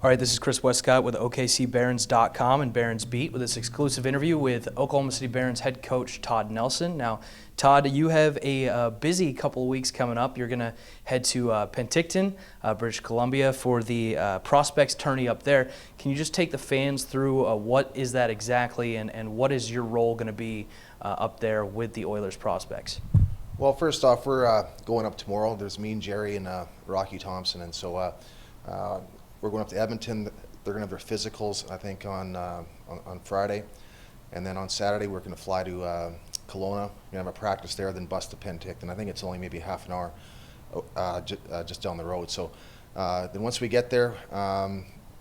All right, this is Chris Westcott with OKCBarons.com and Barons Beat with this exclusive interview with Oklahoma City Barons head coach Todd Nelson. Now, Todd, you have a busy couple of weeks coming up. You're going to head to Penticton, British Columbia for the Prospects Tourney up there. Can you just take the fans through what is that exactly and what is your role going to be up there with the Oilers prospects? Well, first off, we're going up tomorrow. There's me and Jerry and Rocky Thompson, and so we're going up to Edmonton. They're going to have their physicals, I think, on Friday. And then on Saturday, we're going to fly to Kelowna. We're going to have a practice there, then bus to Penticton. I think it's only maybe half an hour just down the road. So then once we get there,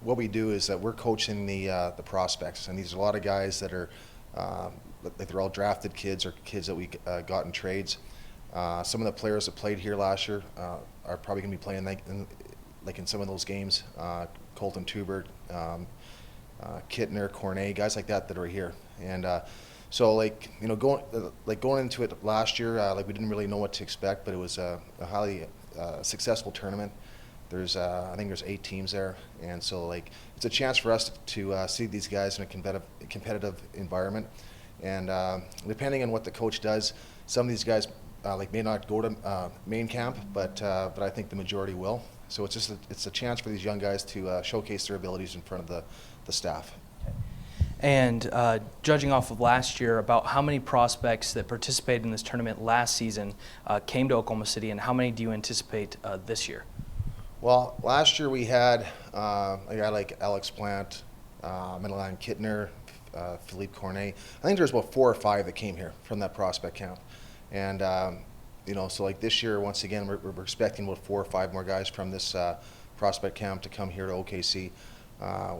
what we do is that we're coaching the prospects. And these are a lot of guys that are, like they're all drafted kids or kids that we got in trades. Some of the players that played here last year are probably going to be playing like in some of those games, Colton Tubert, Kittner, Cornet, guys like that are here. And so going into it last year, like we didn't really know what to expect, but it was a highly successful tournament. There's I think there's 8 teams there, and so like it's a chance for us to see these guys in a competitive environment. And depending on what the coach does, some of these guys may not go to main camp, but I think the majority will. So it's a chance for these young guys to showcase their abilities in front of the staff. And judging off of last year, about how many prospects that participated in this tournament last season came to Oklahoma City, and how many do you anticipate this year? Well, last year we had a guy like Alex Plant, Milan Kittner, Philippe Cornet. I think there's about 4 or 5 that came here from that prospect camp. And so like this year, once again, we're expecting about 4 or 5 more guys from this prospect camp to come here to OKC.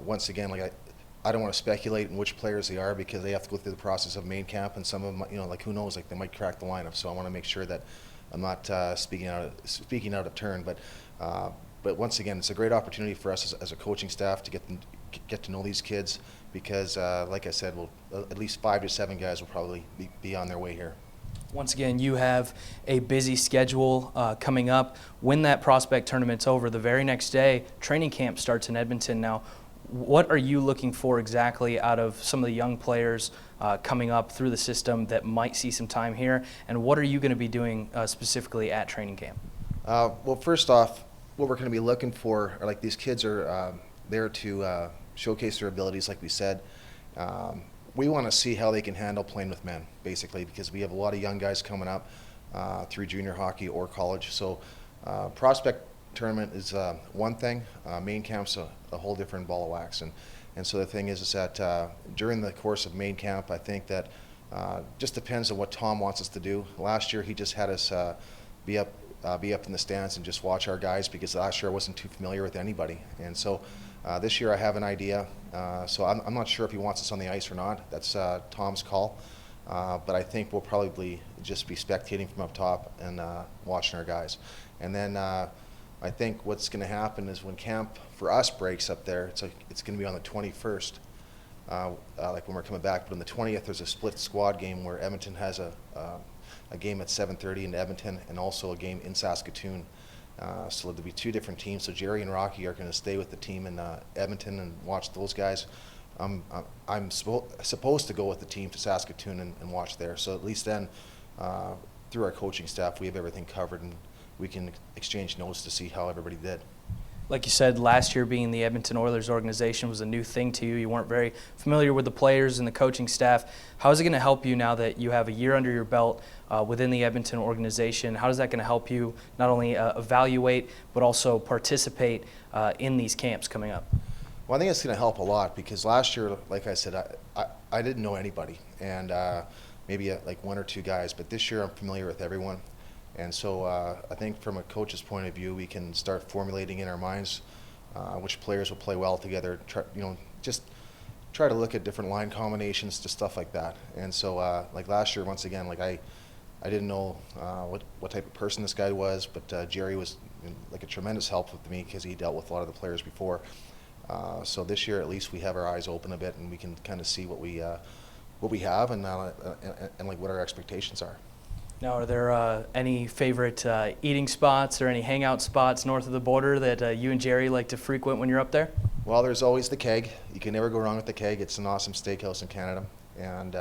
Once again, like I don't want to speculate in which players they are because they have to go through the process of main camp, and some of them, like who knows, like they might crack the lineup. So I want to make sure that I'm not speaking out of turn. But once again, it's a great opportunity for us as a coaching staff to get to know these kids because, like I said, at least 5 to 7 guys will probably be on their way here. Once again, you have a busy schedule coming up. When that prospect tournament's over, the very next day, training camp starts in Edmonton. Now, what are you looking for exactly out of some of the young players coming up through the system that might see some time here? And what are you going to be doing specifically at training camp? Well, first off, what we're going to be looking for are like these kids are there to showcase their abilities, like we said. We want to see how they can handle playing with men, basically, because we have a lot of young guys coming up through junior hockey or college. So prospect tournament is one thing. Main camp's a whole different ball of wax. And so the thing is that during the course of main camp, I think that just depends on what Tom wants us to do. Last year, he just had us be up in the stands and just watch our guys because last year I wasn't too familiar with anybody. And so this year I have an idea. So I'm not sure if he wants us on the ice or not. That's Tom's call. But I think we'll probably just be spectating from up top and watching our guys. And then I think what's going to happen is when camp for us breaks up there, it's going to be on the 21st, like when we're coming back. But on the 20th, there's a split squad game where Edmonton has a game at 7:30 in Edmonton and also a game in Saskatoon. So there'll be 2 different teams. So Jerry and Rocky are going to stay with the team in Edmonton and watch those guys. I'm supposed to go with the team to Saskatoon and watch there. So at least then, through our coaching staff, we have everything covered and we can exchange notes to see how everybody did. Like you said, last year being the Edmonton Oilers organization was a new thing to you. You weren't very familiar with the players and the coaching staff. How is it going to help you now that you have a year under your belt within the Edmonton organization? How is that going to help you not only evaluate but also participate in these camps coming up? Well, I think it's going to help a lot because last year, like I said, I didn't know anybody and maybe like 1 or 2 guys, but this year I'm familiar with everyone. And so I think from a coach's point of view, we can start formulating in our minds which players will play well together. Just try to look at different line combinations, just stuff like that. And so like last year, once again, like I didn't know what type of person this guy was, but Jerry was like a tremendous help with me because he dealt with a lot of the players before. So this year, at least, we have our eyes open a bit and we can kind of see what we have and like what our expectations are. Now, are there any favorite eating spots or any hangout spots north of the border that you and Jerry like to frequent when you're up there? Well, there's always the Keg. You can never go wrong with the Keg. It's an awesome steakhouse in Canada. And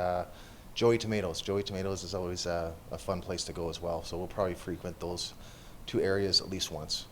Joey Tomatoes. Joey Tomatoes is always a fun place to go as well. So we'll probably frequent those two areas at least once.